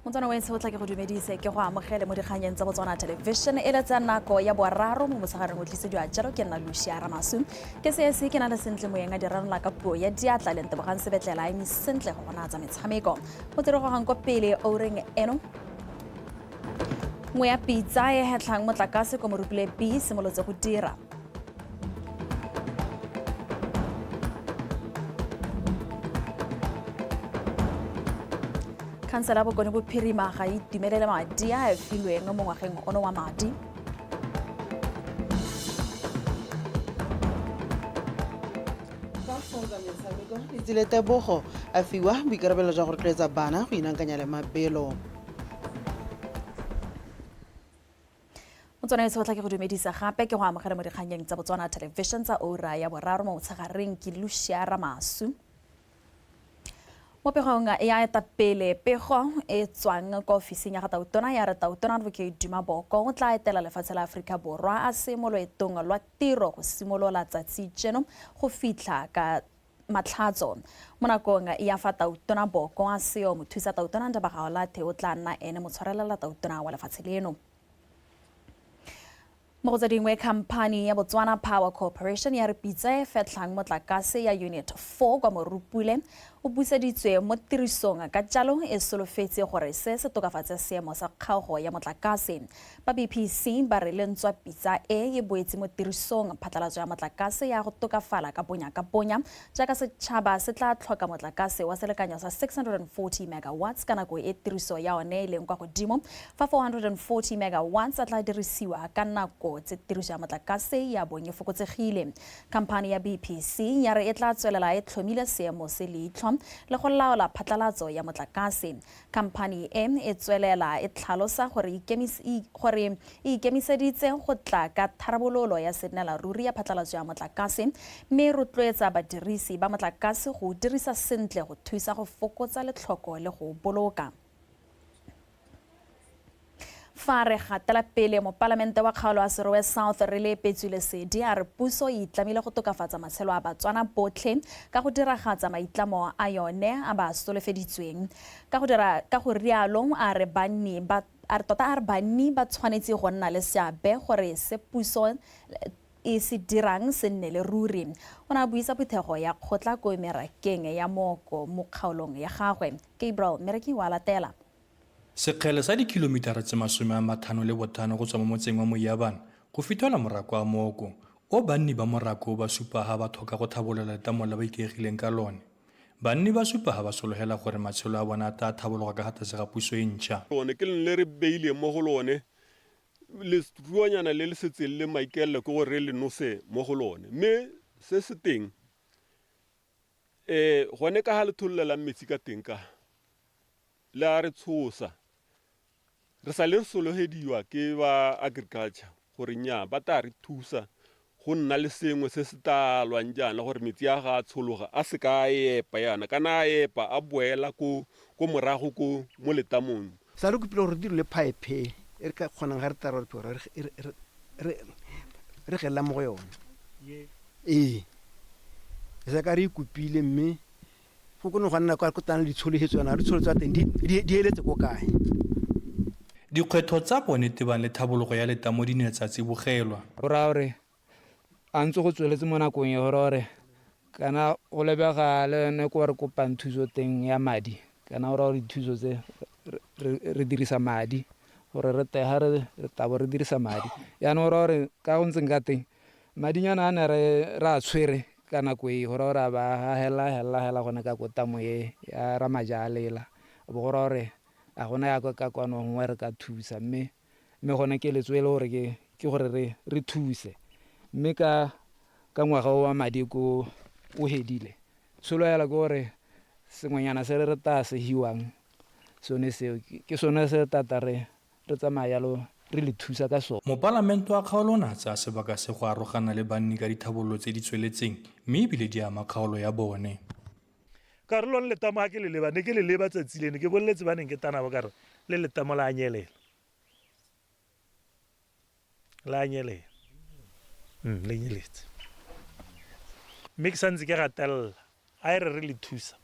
Motswana wetse o tla ke go dumedise ke go amogele mo dikganyeng tsa Botswana Television e le tsa nako ya boraro mo motshegareng o tlisediwa jalo ke nna Lucia Ramasu ke se ke na le sentle moeng a diranola ka puo ya diatla le ntebogang sebetlela eme sentle go bona tsa metshameko mo tiregogang ko pele o reng eno ngwe ya pizza e hetlang motlakase ko morupile B simolotse go dira Kansela bokone bophirima ga itumelele madi a filweng mo ngwageng ono wa madi Ditsile Tebogo a fiwa boikarabelo jwa go rotloetsa bana go inankanya le mabelo. Motswana se o tla ke go dumedisa gape ke go amogela mo dikganyeng tsa Botswana Television tsa ora ya boraro mo motshegareng ke Lucia Ramasu mo pegong ya etapele pego e tswang ko ofising ya ga tautona ya re tautona Advocate Duma Boko o tla etela lefatshe la Afrika Borwa a se mo loetong lwa tiro go simolola tsatsi jeno go fitlha ka matlhatso mo nakong ya fa tautona Boko a seo mo thusa tautona Ndabagaolathe o tla nna ene mo tshwarelela tautona wa lefatshe leno mo go tsa dingwe khamphani ya Botswana Power Corporation ya re pitsa e fetlang motlakase ya Unit 4 kwa Morupule o buseditswe mo tirisong ka jalo e solofetse gore se tokafatse seemo sa kgaogo ya motlakase ba BPC ba re lentswa pitsa e boetse mo tirisong phatlalatso ya motlakase ya go tokafala ka bonya jaaka setšhaba se tla tlhoka motlakase wa selekanyo sa 640 megawatts ka nako e tiriso ya one e leng kwa godimo fa 440 megawatts a tla dirisiwa ka nako tse tiriso ya motlakase ya bonye fokotsegile khamphani ya BPC ya re e tla tswelela e tlhomile seemo se leitlho le go laola phatlalatso ya motlakase khamphani e tswelela e tlhalosa gore e ikemiseditse go tla ka tharabololo ya senela ruri ya phatlalatso ya motlakase mme rotloetsa badirisi ba motlakase go dirisa sentle go thusa go fokotsa letlhoko le go boloka fa re gatela pele mo palamente wa kgaolo a Serowe South re le Petswe Lesedi a re puso e itlamile go tokafatsa matshelo a Batswana botlhe ka go diragatsa maitlamo a yone a ba solofeditsweng ka go rialo a re banni ba tshwanetse go nna le seabe gore se puso e se dirang se nne le ruri o na buisa phetogo ya kgotla ko merakeng ya mooko mo kgaolong ya gagwe Gabriel Mereki wa latela Sekgele sa dikilomitara tse 55 go tswa mo motseng wa Moyabana go fitola morako wa mooko o banni ba morako ba supa ha ba thoka go thabolola letamo la ba ikeegileng ka lone banni ba supa ha ba sologela gore matshelo a bona ta thabologa ka gatase ga puso e ntšha lone ke le re beile mo go lone le ruanyana le setseng le maikelle ke gore le nose mo go lone mme se se teng gone ka ha le thullela metsi ka teng ka la re tshosa re sa le sologediwa ke ba agriculture gore nya ba ta re thusa go nna le sengwe se se talwang jana gore metsi a ga tshologa a se ka epa yana kana epa a boela ko morago ko mo letamong sa re kopile gore dire le pipe e re ka kgonang ga re tara re gela mo go yone e se ka re ikopile mme go kono go nna kwa go tana ditsholehetso yana re tsholetsa teng di eletse go kae dikgwetho tsa bone tebang le thabologo ya letamo di ne tsa tsibogelwa go raya gore a ntse go tsweletse mo nakong ya gore kana go lebega le ne ko re kopang thuso teng ya madi kana go raya gore dithuso tse re dirisa madi gore re tega re tabo re dirisa madi yaanong go raya gore ka go ntseng ka teng madinyana a ne re a tshwere ka nako e go raya gore a ba hela gone ka kotamo e ya ramajalela bo go raya gore a gona ya ka kwano ngwe re ka thusa mme gone ke letswele gore ke gore re thuse mme ka ngwaga wa madi ko o hedile tsholo yala ke gore sengwenyana se re ta se hiwang sone seo ke sone se tata re tsamaya yalo re le thusa ka sone mopalamento wa kgaolo na tsa sebaka se go arogana le banni ka dithabololo tse di tsweletseng mme ebile di ama kgaolo ya bone karolong letamo ha ke le leba ne ke le leba tsatsi lene ke boletse ba neng ke tana ba kare le letamo la anyelela le nyeletse mme ke santse ke gatelela a e re le thusa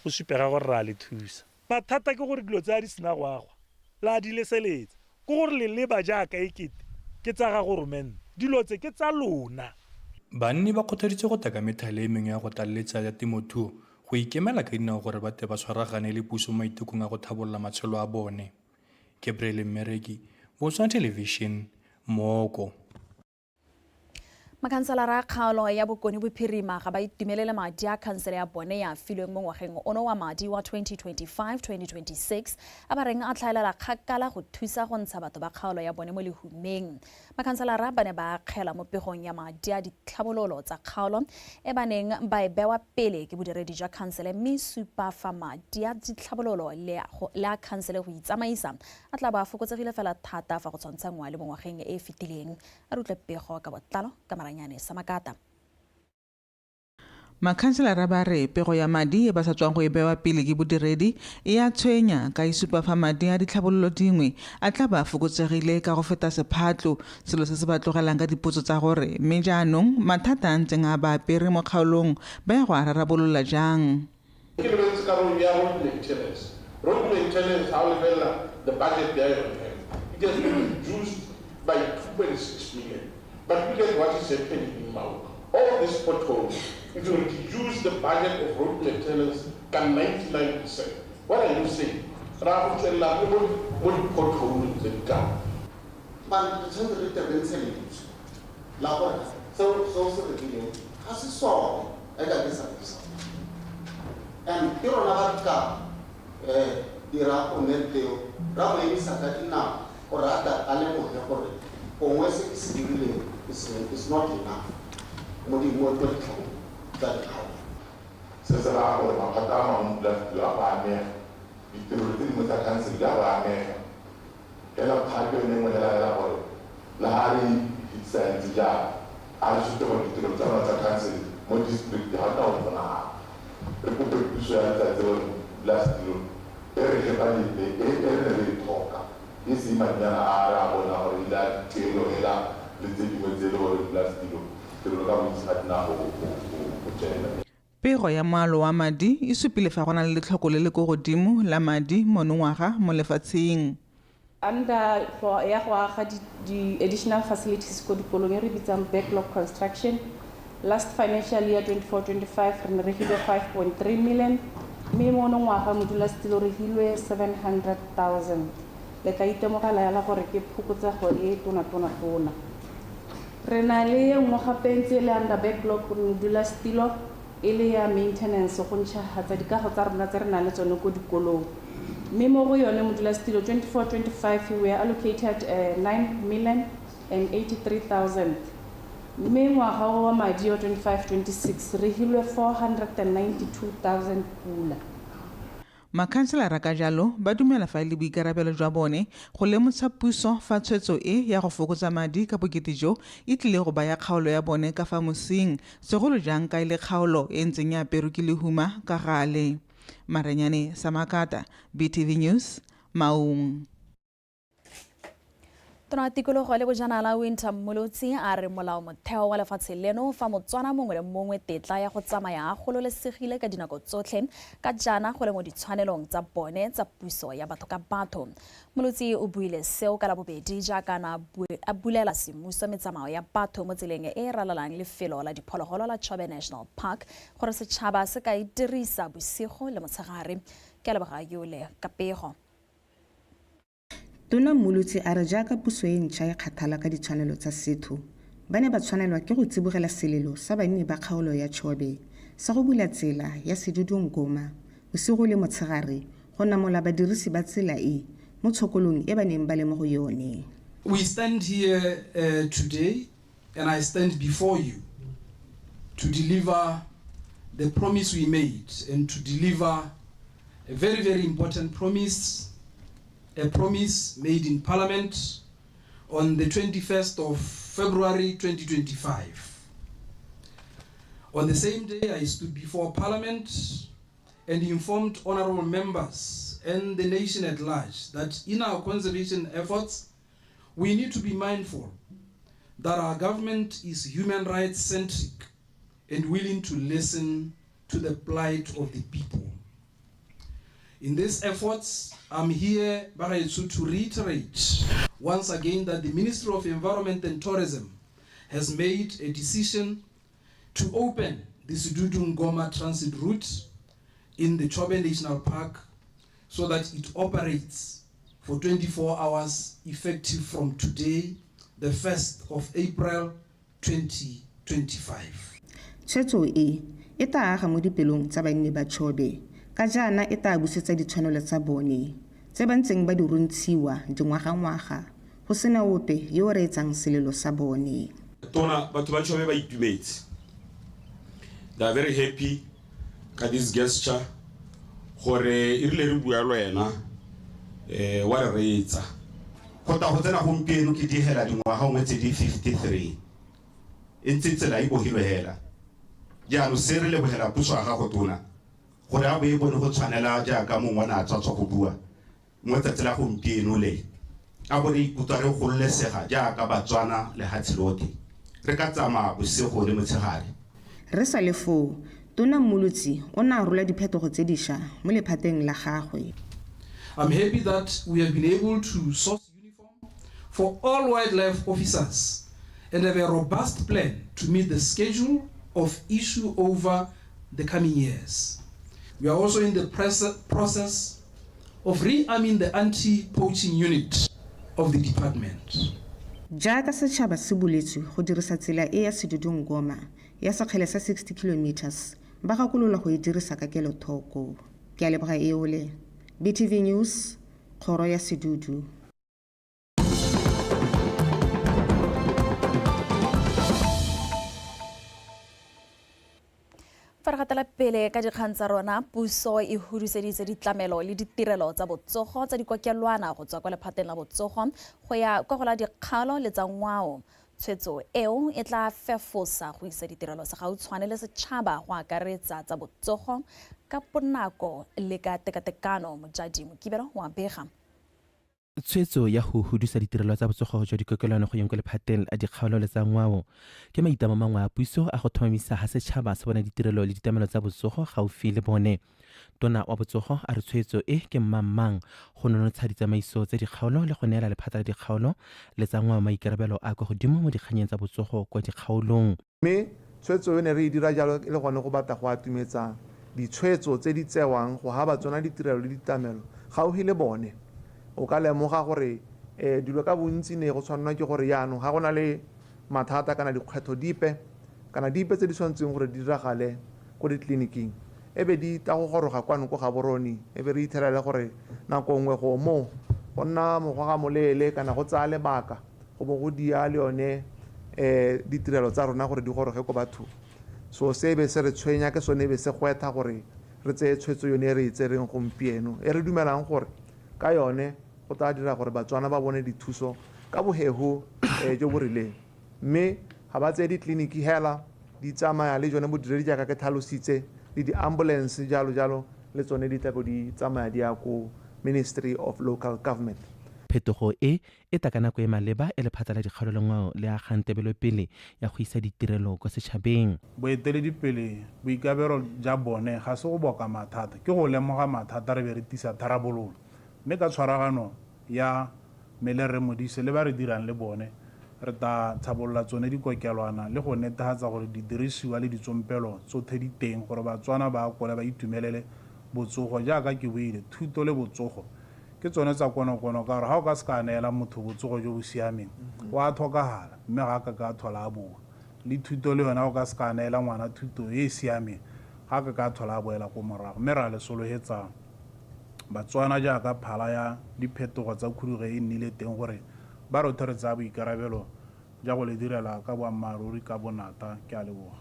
go supega gore ra le thusa mathata ke gore dilo tsa di sena go agwa la di leseletsa ke gore le leba jaaka ekete ke tsa ga goromente dilo tse ke tsa lona. banni ba kgothaditse go taka methale e mengwe ya go taleletsa ya temothuo go ikemela ka dinao gore ba te ba tshwaragane le puso maitekong a go thabolola matshelo a bone. Gabriel Mmereki, Botswana Television, Moko. Makhanselara a kgaolo ya Bokone Bophirima ga ba itumelele madi a khansele ya bone ya filweng mo ngwageng ono wa madi wa 2025-2026 a ba reng a tlhaelela kgakala go thusa go ntsha batho ba kgaolo ya bone mo lehumeng. Makhanselara ba ne ba akgela mo pegong ya madi a ditlhabololo tsa kgaolo e ba neng ba e bewa pele ke bodiredi jwa khansele mme supa fa madi a ditlhabololo le a khansele go itsamaisa a tla ba fokotsegile fela thata fa go tshwantsha ngwa le mo ngwageng e e fetileng. A re utlwe pego ka botlalo ka Samakata. Makhanselara ba re pego ya madi e ba sa tswang go e bewa pele ke bodiredi e a tshwenya ka isupa fa madi a ditlhabololo dingwe a tla ba fokotsegile ka go feta sephatlo selo se se ba tlogelang ka dipotso tsa gore mme jaanong mathata a ntseng a ba apere mo kgaolong ba ya go a rarabolola jang. Road maintenance, however, the budget there it has been reduced by 2.6 million. But look at what is happening in Mau. All these potholes, it will reduce the budget of road maintenance by 99%. What are you saying? Rather than what potholes that come. But the center of the intelligence, Labor, so the video has a song, I got this. And here on our car, the Raponeteo, Rabbi Sakatina, or rather, Alemo, or West is not enough. More that how. Says a lot of Makatama left to Abame, if the routine with a cancer, Yabame, Ella Paco name with a Lahari, it's a job. I should go to the Jonathan Cancer, more district, the hot out of an hour. Republic to share that they were last year. Very heavily talk. This is my Ara or that Taylor Hela, the thing with the Lord last year. Pego ya moalo wa madi e supile fa gona le tlhoko le le go godimo la madi monongwaga mo lefatsheng. Under for ya go aga di additional facilities ko dikolong re bitsang backlog construction last financial year 24-25 re hile 5.3 million mme monongwaga modula stilo re hilwe 700,000 le ka itemogela ya gore ke phukotsego e tona. Rena le nngwe gape ntse le under backlog modula stilo e le ya maintenance go ntsha hatsa dikago tsa rona tse re na le tsone ko dikolong mme mo go yone modula stilo 24-25 we are allocated 9,083,000 mme ngwaga wa madi 25-26 re hilwe 492,000 pula. Makhanselara ka jalo ba dumela fa le boikarabelo jwa bone go lemosa puso fa tshwetso e ya go fokotsa madi ka bokete jo e tlile go baya kgaolo ya bone ka fa mosing segolo jang ka ile kgaolo e ntseng ya aperwe ke lehuma ka gale. Maranyane Samakata, BTV News, Maung. Tona tikologo le bojanala Winter Molotsi a re molao motheo wa lefatshe leno fa Motswana mongwe le mongwe tetla ya go tsamaya a gololesegile ka dinako tsotlhe ka jana go le mo ditshwanelong tsa bone tsa puso ya batho ka batho. Molotsi o buile seo ka la bobedi jaaka a bulela semmuso metsamao ya batho mo tseleng e ralalang lefelo la diphologolo la Chobe National Park gore setšhaba se ka idirisa bosigo le motshegare. Ke a leboga Yole Kapego. Tona Molotsi a re jaaka puso e ntšha e kgathala ka ditshwanelo tsa setho ba ne ba tshwanelwa ke go tsibogela selelo sa banni ba kgaolo ya Chobe sa go bula tsela ya Sedudung Goma bosigo le motshegare go namola badirisi ba tsela e mo tshokolong e ba neng ba le mo go yone. We stand here today and I stand before you to deliver the promise we made and to deliver a very, very important promise. A promise made in Parliament on the 21st of February 2025. On the same day, I stood before Parliament and informed honorable members and the nation at large that in our conservation efforts, we need to be mindful that our government is human rights centric and willing to listen to the plight of the people. In these efforts, I'm here to reiterate once again that the Ministry of Environment and Tourism has made a decision to open the Sidudu Ngoma transit route in the Chobe National Park so that it operates for 24 hours effective from today, the 1st of April 2025. Tshwetso e tla aga mo dipelong tsa banni ba Chobe ka jaana e tla busetsa ditshwanelo tsa bone tse ba ntseng ba di runtshiwa dingwagangwaga go sena ope yo o reetsang selelo sa bone. Tona batho ba Chobe ba itumetse. They are very happy ka this gesture gore irile re bua le wena wa re reetsa go ta go tsena gompieno ke digela dingwaga ngwe tse di 53 e ntse tsela e bogilwe hela jaanong se re lebogela puso ga go tona gore a bo e bone go tshwanela jaaka mongwe na tswa go bua mo tsela gompieno le a bo re ikutlwa re go lesega jaaka Batswana le Hatshiloti re ka tsama bosigo le motshegare. Re sa le foo Tona Mmolotsi o na rola diphetogo tse dišwa mo lephateng la gagwe. I'm happy that we have been able to source uniform for all wildlife officers and have a robust plan to meet the schedule of issue over the coming years. We are also in the process of rearming the anti-poaching unit of the department. Jaaka setšhaba se buletswe go dirisa tsela e ya Sidudu Ngoma ya sekgele sa 60 kilometers ba gakolola go e dirisa ka kelothoko. Ke a leboga eole BTV News, Kgoro ya Sidudu. Fargatela pele ka dikgang tsa rona, puso e hudiseditse ditlamelo le ditirelo tsa botsogo tsa dikokelwana go tswa kwa lephateng la botsogo go ya kwa go la dikgalo le tsa ngwao. Tshwetso eo e tla fefosa go isa ditirelo sa gautshwane le setšhaba go akaretsa tsa botsogo ka bonako le ka tekatekano. Mojadi Mokibelo wa bega. Tshwetso ya go hudisa ditirelo tsa botsogo jwa dikokelwana go yeng kwa lephateng a dikgaolo le tsa ngwao ke maitamo mangwe a puso a go thomamisa ga setšhaba se bona ditirelo le ditamelo tsa botsogo gaufi le bone. Tona wa botsogo a re tshwetso e ke mmang go nonotsha ditsamaiso tsa dikgaolo le go neela lephata la dikgaolo le tsa ngwao maikarabelo a kwa godimo mo dikganyeng tsa botsogo kwa dikgaolong. Mme tshwetso e ne re e dira jalo le gone go batla go atumetsa ditshwetso tse di tsewang go ha ba tsona ditirelo le ditamelo gaufi le bone. O ka lemoga gore dilo ka bontsi ne go tshwanelwa ke gore yaanong ga go na le mathata kana dikgwetlho dipe tse di tshwanetseng gore di diragale ko ditleliniking ebe di ta go goroga kwano ko ga boroni ebe re ithelela gore nako nngwe go mo go nna mogwaga moleele kana go tsaya lebaka go bo go dia le yone ditirelo tsa rona gore di goroge ko batho. So se be se re tshwenya ke sone be se gwetha gore re tseye tshwetso yone re itsereng gompieno e re dumelang gore ka yone go tla dira gore Batswana ba bone dithuso ka bohego jo bo rileng. Mme ga ba tseye ditleliniki hela di tsamaya le jone bodiredi jaaka ke tlhalositse le di-ambulance jalo le tsone di tla di tsamaya di ya ko Ministry of Local Government. Phetogo e ta ka nako e maleba e lephata la dikgaolo le ngwao le agang tebelopele ya go isa ditirelo kwa setšhabeng. Boeteledipele boikabelo ja bone ga se go boka mathata ke go lemoga mathata re be re tisa tharabololo. Mme ka tshwaragano ya Melere Modise le ba re dirang le bone re ta thabolola tsone dikokelwana le go netefatsa gore di dirisiwa le ditsompelo tsotlhe di teng gore Batswana ba akole ba itumelele botsogo jaaka ke buile thuto le botsogo ke tsone tsa konokono ka gore ga o ka se ka neela motho botsogo jo bo siameng wa tlhokagala mme ga ka thola a boa le thuto le yona o ka se ka neela ngwana thuto e e siameng ga ka thola a boela ko morago mme ra le sologetsa Batswana jaaka phala ya diphetogo tsa khudugo e nnile teng gore ba rothe re tsaya boikarabelo ja go le direla ka boammaaruri ka bonata. Ke a leboga.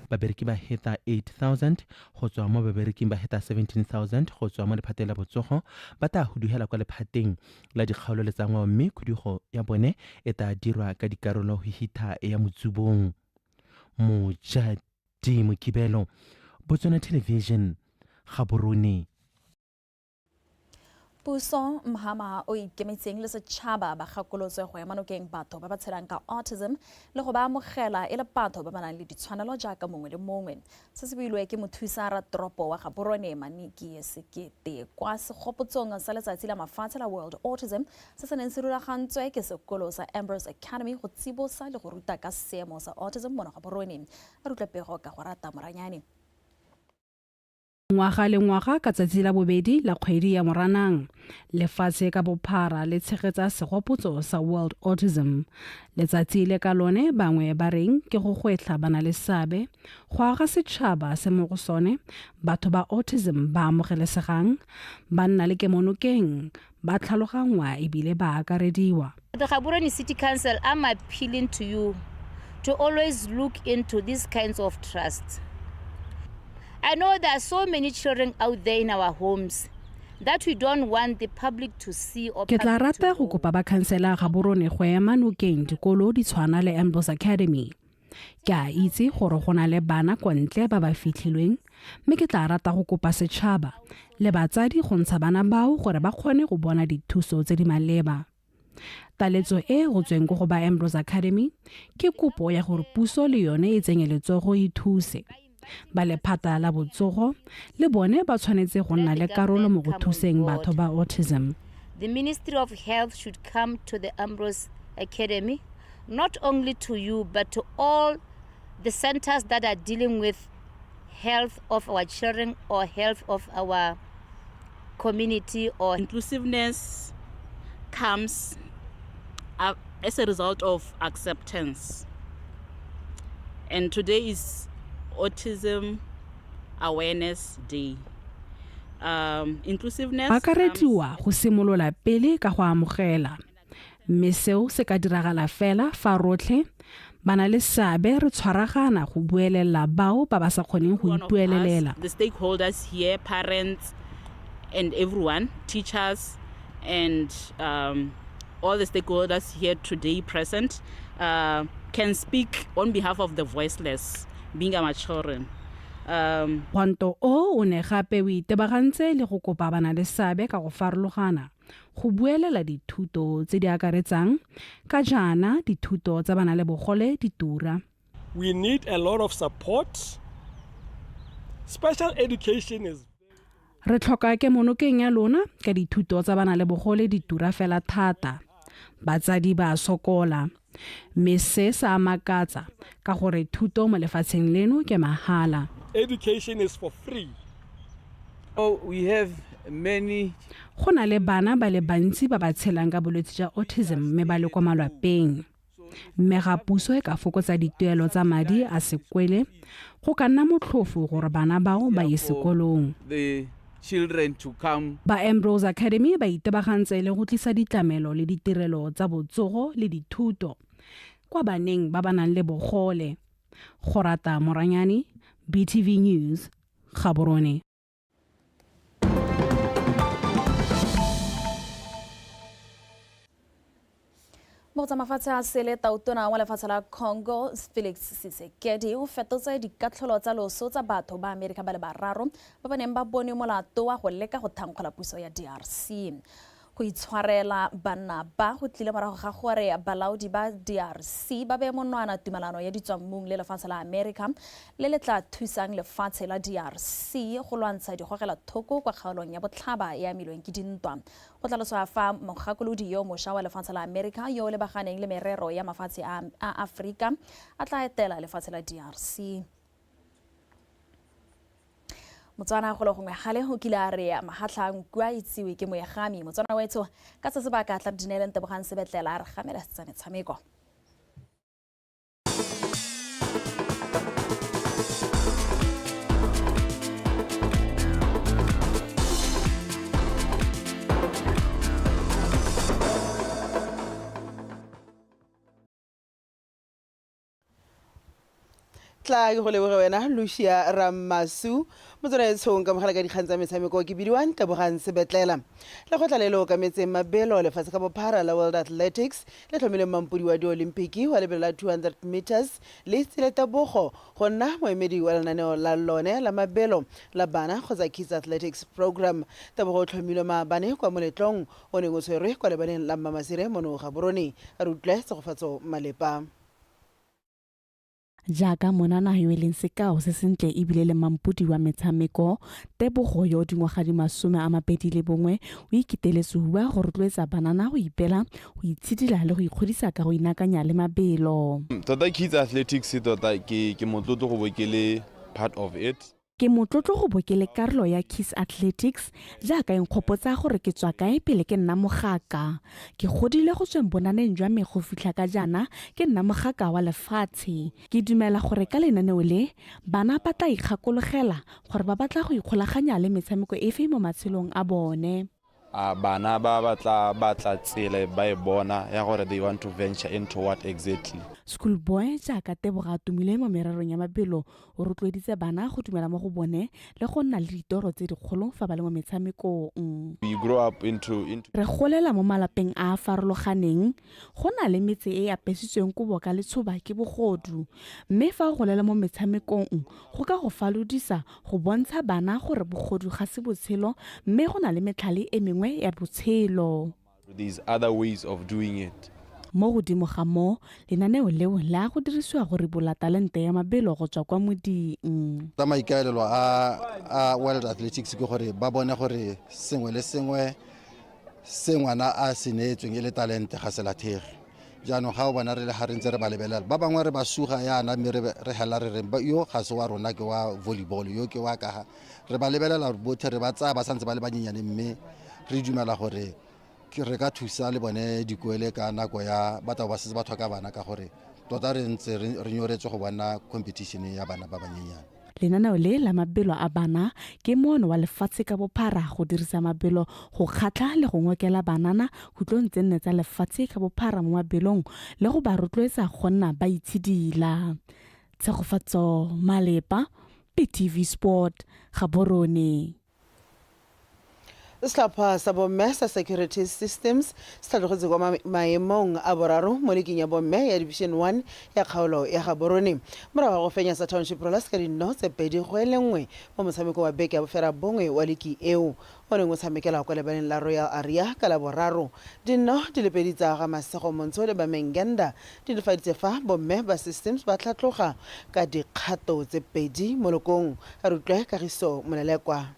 Babereki ba heta 8,000 go tswa mo babereking ba heta 17,000 go tswa mo lephateng la botsogo ba ta hudugela kwa lephateng la dikgaolo le tsa ngwao mme khudugo ya bone e ta dirwa ka dikarolo go hita ya motsubong. Mojadi Mokibelo, Botswana Television, Gaborone. Puso Mahama o ikemetseng le setšhaba ba gakolotswe go ema nokeng batho ba ba tshelang ka autism le go ba amogela e le batho ba ba nang le ditshwanelo jaaka mongwe le mongwe. Se se builwe ke mothusa ratoropo wa Gaborone Maniki Sekete kwa segopotsong sa letsatsi la mafatshe la World Autism se se neng se rulagantswe ke sekolo sa Ambrose Academy go tsibosa le go ruta ka seemo sa autism mo Gaborone. A rutlapego ka go rata Moranyane. Ngwaga le ngwaga ka tsatsi la bobedi la kgwedi ya Moranang lefatshe ka bophara le tshegetsa segopotso sa World Autism. Letsatsi le ka lone bangwe ba reng ke go gwetla bana le seabe go aga setšhaba se mo go sone batho ba autism ba amogelesegang ba nna le kemonokeng ba tlhalogangwa ebile ba akarediwa. The Gaborone City Council, I'm appealing to you to always look into these kinds of trusts. I know there are so many children out there in our homes that we don't want the public to see or Ke tla rata go kopa ba khansela Gaborone go ema nokeng dikolo di tshwana le Ambrose Academy. Ke a itse gore go na le bana kwa ntle ba ba fitlhilweng mme ke tla rata go kopa setšhaba le batsadi go ntsha bana bao gore ba kgone go bona dithuso tse di maleba. Taletso e go tsweng go ba Ambrose Academy ke kopo ya gore puso le yone e tsenye letsogo e thuse. Ba lephata la botsogo le bone ba tshwanetse go nna le karolo mo go thuseng batho ba autism. The Ministry of Health should come to the Ambrose Academy, not only to you but to all the centers that are dealing with health of our children or health of our community. Or inclusiveness comes as a result of acceptance, and today is Autism Awareness Day. Inclusiveness akarediwa go simolola pele ka go amogela mme seo se ka diragala fela fa rotlhe bana le seabe re tshwaragana go buelela bao ba ba sa kgoneng go ipuelelela. The stakeholders here, parents and everyone, teachers and all the stakeholders here today present can speak on behalf of the voiceless, being our children. Wanto o ne gape o itebagantse le go kopa bana le seabe ka go farologana go buelela dithuto tse di akaretsang ka jana dithuto tsa bana le bogole di tura. We need a lot of support. Special education is re tlhoka ke monokeng ya lona ka dithuto tsa bana le bogole di tura fela thata. Batsadi ba sokola mme se sa makatsa ka gore thuto mo lefatsheng leno ke mahala. Education is for free. Oh, we have many. Go na le bana ba le bantsi ba ba tshelang ka bolwetse jwa autism mme ba le kwa malapeng. Mme ga puso e ka fokotsa dituelo tsa madi a sekwele go ka nna motlhofo gore bana bao ba ye sekolong. The children to come. Ba Ambrose Academy ba itebagantse le go tlisa ditlamelo le ditirelo tsa botsogo le dithuto kwa baneng ba ba nang le bogole. Go rata Moranyane, BTV News, Gaborone. Motsa mafatshe a sele tautona wa lefatshe la Congo Felix Tshisekedi o fetotse dikatlholo tsa loso tsa batho ba Amerika ba le bararo ba ba neng ba bone molato wa go leka go thankgola puso ya DRC. Go itshwarela bana ba go tlile morago ga gore balaodi ba DRC ba be monwana tumelano ya ditswammung le lefatshe la Amerika le le tla thusang lefatshe la DRC go lwantsha digogela thoko kwa kgaolong ya botlhaba ya milweng ke dintwa. Go tlaloswa fa mogakolodi yo mosha wa lefatshe la Amerika yo le baganeng le merero ya mafatshe a Afrika a tla etela lefatshe la DRC. Motswana go le gongwe gale go kila re mahatlang kwa itsiwe ke moyagami motswana wetso ka se ba ka tla dinele ntebogang sebetlela re gamela tsane tshameko. tla ke go leboge wena Lucia Ramasu motsamaetshong ka mogala ka dikgang tsa metshameko ke bidiwang Tebogang Sebetlela le go tla le lo ka metseng mabelo lefatshe ka bophara la World Athletics le tlhomile mampudi wa di-Olimpiki wa lebelo la 200 meters le tsile tabogo go nna moemedi wa lenaneo la lone la mabelo la bana kgotsa Kids Athletics Program tabogo tlhomile maabane kwa moletlong o neng o tshwerwe kwa lebaneng la Mmamasire mono Gaborone a re utlwe tsegofatso Malepa. Jaaka monana yo eleng sekao se sentle ebile le mampudi wa metshameko Tebogo yo dingwaga di 21 o ikiteletse bua go rotloetsa banana go ipela go itshidila le go ikgodisa ka go inakanya le mabelo. Tota Kids Athletics tota ke motlotlo go bokele part of it. Ke motlotlo go bokele karolo ya Kids Athletics jaaka enkgopotsa gore ke tswa kae pele ke nna mogaka ke godile go tsweng bonaneng jwa me go fitlha ka jana ke nna mogaka wa lefatshe ke dumela gore ka lenaneo le bana ba tla ikgakologela gore ba batla go ikgolaganya le metshameko efe mo matshelong a bone. Bana ba batla tsela ba e bona ya gore they want to venture into what exactly. Schoolboy jaaka Teboga tumile mo mererong ya mabelo o rotloeditse bana go dumela mo go bone le go nna le ditoro tse dikgolo fa ba le mo metshamekong. We grow up into re golela mo malapeng a farologaneng go na le metse e apesitsweng kobo ka letshoba ke bogodu mme fa go golela mo metshamekong go ka go falodisa go bontsha bana gore bogodu ga se botshelo mme go na le metlhale e mengwe ya botshelo. These other ways of doing it. Mo godimo ga mo lenaneo leo la go dirisiwa gore bola talente ya mabelo go tswa kwa moding. Tsa maikaelelo a World Athletics ke gore ba bone gore sengwe le sengwe se ngwana a se neetsweng e le talente ga se lathege. Jaanong ga o bona re le ga re ntse re ba lebelela ba bangwe re ba suga yana mme re hela re reng yo ga se wa rona ke wa volleyball yo ke wa ka re ba lebelela botlhe re ba tsaya ba santse ba le banyenyane mme re dumela gore re ka thusa le bone dikoele ka nako ya batho ba se ba tlhoka bana ka gore tota re ntse re nyoretse go bona competition ya bana ba banyenyane. Lenaneo le la mabelo a bana ke mono wa lefatshe ka bophara go dirisa mabelo go kgatla le go ngokela banana go tlontse nne tsa lefatshe ka bophara mo mabelong le go ba rotloetsa go nna ba itshidila. Tsegofatso Malepa, PTV Sport, Gaborone. Setlhopha sa bomme sa Security Systems se tlhagotse kwa maemong a boraro mo leking ya bomme ya Division 1 ya kgaolo ya Gaborone morago go fenya sa Township Rollers ka dino tse 2-1 mo motshameko wa beke ya bofera bongwe wa leki eo o neng o tshamekela kwa lebaneng la Royal Area ka la boraro dino di le pedi tsa ga Masego Montsho le ba Mengenda di difaditse fa bomme ba Systems ba tlhatloga ka dikgato tse 2 mo lokong a rutlwe Kagiso Molelekwa.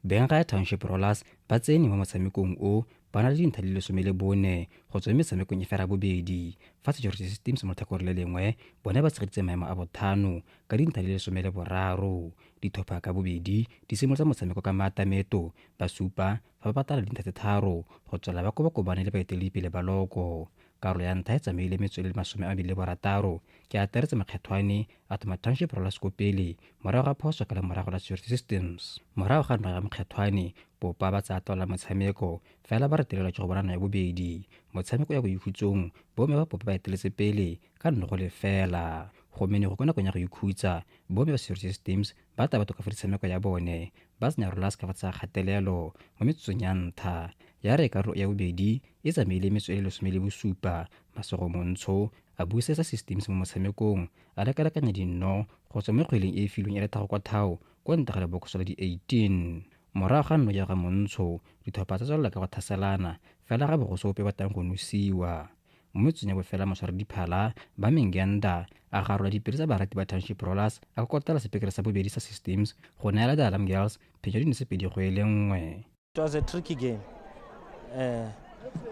Benga Township Rollers ba tsene mo motshamekong o ba na le dintlha di le 14 go tswa metshamekong e fera bobedi fa Security Systems mo tlhakore le lengwe bone ba tshegeditse maemo a bothano ka dintlha di le 13 dithopa ka bobedi di simolotsa motshameko ka maatameto ba supa fa ba patala dintlha tse 3 go tswela ba kobakobane le baeteledipele ba loko karolo ya ntlha e tsamaile metswedi le 26 ke ateretse makgethwane a Toma Township Rollers ko pele morago ga phoso ka le morago la Security Systems morago ga nna ga makgethwane popa ba tsa tola motshameko fela ba retelelwa ke go bonana ya bobedi motshameko ya go ikhutsong bomme ba popa ba eteletse pele ka nno go le fela go mene go kona ya go ikhutsa bomme ba Security Systems ba tla ba tokafaditsa metshameko ya bone ba tsenya Rollers ka fatsa kgatelelo mo metsong ya ntha ya re karolo ya bobedi e tsamaile metswedi le 17 Masego Montsho a buisetsa Systems mo motshamekong a lekalekanya dinno go tswa mo kgweleng e filweng ya lethago kwa thao kwa ntle ga lebokoso la di 18 morago ga nno ya ga Montsho dithopa tsa tswelela ka go thaselana fela ga bogosope ba tang go nosiwa mo metsong ya bofela moswara diphala ba Mengenda a garola dipedi tsa barati ba Township Rollers a go kotela sepekere sa bobedi sa Systems go neela the Alarm Girls phenyo di ne se 2-1. It was a tricky game.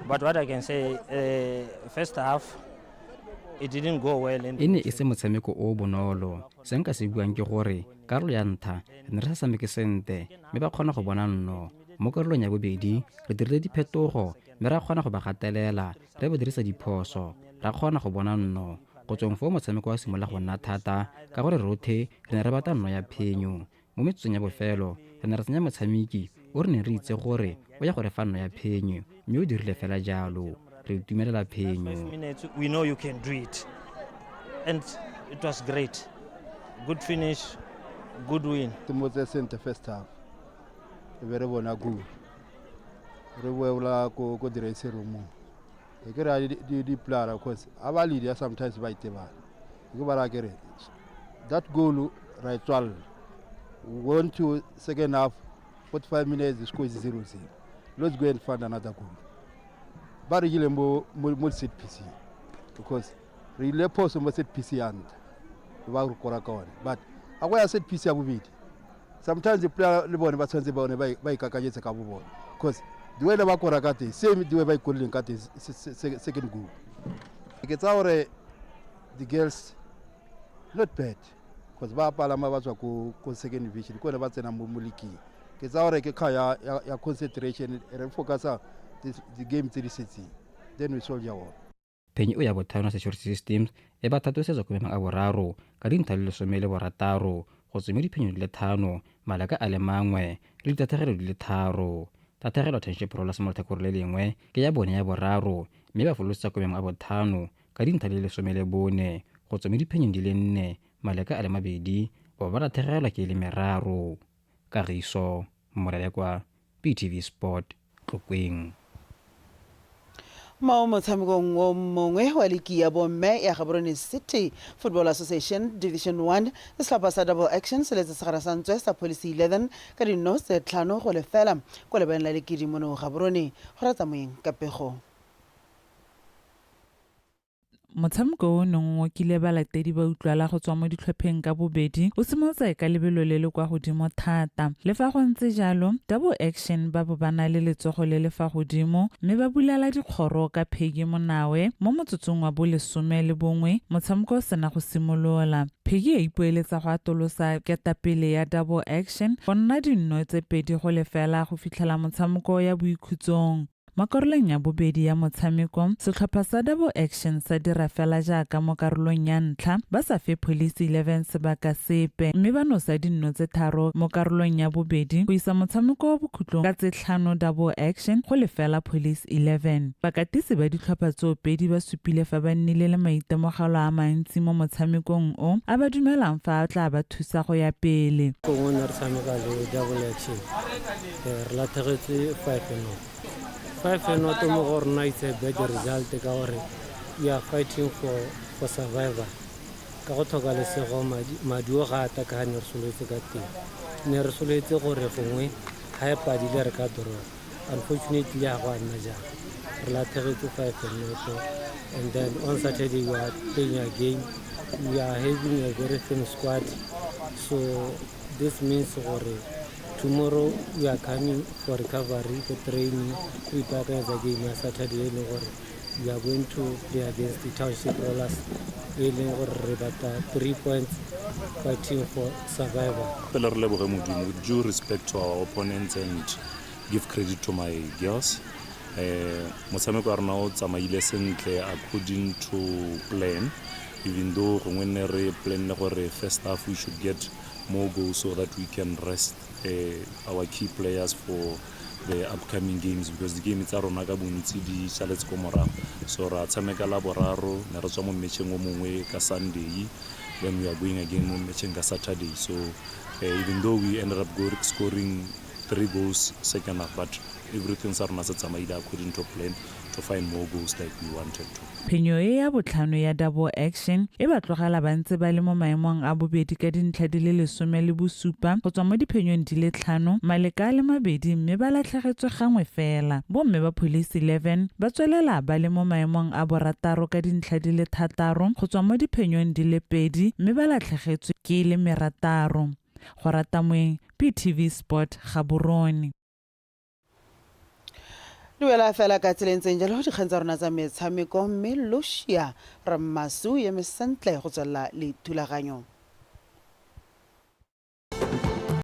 But what I can say, first half, it didn't go well. E ne e se motshameko o bonolo se nka se buang ke gore karolo ya ntha ne re sa tshameke sente mme ba kgona go bona nno mo karolong ya bobedi re dirile diphetogo mme ra kgona go ba gatelela re bo dirisa diphoso ra kgona go bona nno go tsweng fo motshameko wa simola go nna thata ka gore rothe re ne re bata nno ya phenyo mo metsong ya bofelo re ne re tsenya motshameki o re ne re itse gore o ya gore fa nno ya phenyo mme o dirile fela jalo re itumelela phenyo. We know you can do it. And it was great. Good finish, good win. The most in the first half. Very good. Revuela ko direct room. E kera di player because our leader sometimes bite the ball. You get that goal right well. 1-2 second half, 45 minutes the score is 0-0. Let's go and find another goal. But you more set PC because really possible set PC and but I set PC abu bit. Sometimes the player lebone ba tshwantse ba one ba ikakanyetsa ka bobone because the way ba korakate same the way ba ikoleng ka second goal. Ke tsa hore the girls not bad because ba palama ba tswa ko second division ko ne ba tsena mo league. Ke tsa hore ke kha ya concentration re focusa the game tse di setsi then we solve your penye o ya bothano security systems e ba thatosetswa ko memang a boraro ka dintlha le 16 go tsome diphenyo di le 5 malaka a le mangwe le ditathegelo di le 3 tathegelo township rola se motlhakore le lengwe ke ya bone ya boraro mme ba folosetsa ko memang a bothano ka dintlha le 14 go tsome diphenyo di le 4 malaka a le 2 ba ba tathegelwa ke le meraro Kagiso Morelekwa PTV Sport Tlokweng. Mao motshamekong o mongwe wa ligi ya bomme ya Gaborone City Football Association Division 1 sehlopha sa Double Action se letse segara sa Ntswe sa Police 11 ka dino se tlhano go lefela go lebeng la lekidi mono Gaborone go ratsa moeng ka pego. Motshameko o nngwe kile ba latedi ba utlwala go tswa mo ditlhopheng ka bobedi o simolotse ka lebelo le le kwa godimo thata le fa go ntse jalo Double Action ba bana le letsogo le le fa godimo mme ba bulela dikgoro ka Phegi Monawe mo motsotsong wa bo 11 motshameko o sena go simolola. Phegi e ipoeletsa go atolosa ketapele ya Double Action go nna dinno tse pedi go lefela go fitlhela motshameko ya boikhutsong. Makarolong ya bobedi ya motshameko setlhopha sa Double Action sa dira fela jaaka mo karolong ya ntlha ba sa fe Police 11 sebaka sepe mme ba nosa dinno tse 3 mo karolong ya bobedi go isa motshameko wa bokhutlong ka tse 5 Double Action go lefela Police 11. Bakatisi ba ditlhopha tso pedi ba supile fa ba nnile le maitemogelo a mantsi mo motshamekong o a ba dumelang fa tla ba thusa go ya pele. Go nna re tshameka le Double Action re lathegetse 5-0. 5-0 mo go rona it's a bad result ka gore we are fighting for survivor ka go tlhoka lesego madi o ga ata ka ne re soletse ka teng ne re soletse gore gongwe ga e padile re ka draw unfortunately ya go nna jang re lathegetse 5-0 and then on Saturday we are playing again we are having a very thin squad so this means gore tomorrow we are coming for recovery, for training. We back as a game on Saturday. We are going to play against the Township Rollers. We are 3 points fighting for survival. With due respect to our opponents and give credit to my girls. Motshameko wa rona o tsamaile sentle according to plan. Even though when we plan gore first half we should get more goals so that we can rest our key players for the upcoming games because the game itsa rona ka bontsi di saletse ko morago so ra tshameka la boraro ne re tswa mo matcheng o mongwe ka Sunday then we are going again mo matcheng ka Saturday so even though we ended up scoring 3 goals second half but everything sa rona se tsamaile according to plan to find more goals like we wanted to. Phenyo e ya botlhano ya Double Action e ba tlogela ba ntse ba le mo maemong a bobedi ka dintlha di le 17 go tswa mo diphenyong di le 5 maleka le 2 mme ba latlhegetswe gangwe fela bomme ba Police 11 ba tswelela ba le mo maemong a borataro ka dintlha di le 3 go tswa mo diphenyong di le 2 mme ba latlhegetswe ke le merataro. Go rata moeng PTV Sport Gaborone. Duela fela ka tselentseng jalo di kgentsa rona tsa metshameko mme Lucia Ramasu ya mesentle go tswela le thulaganyo.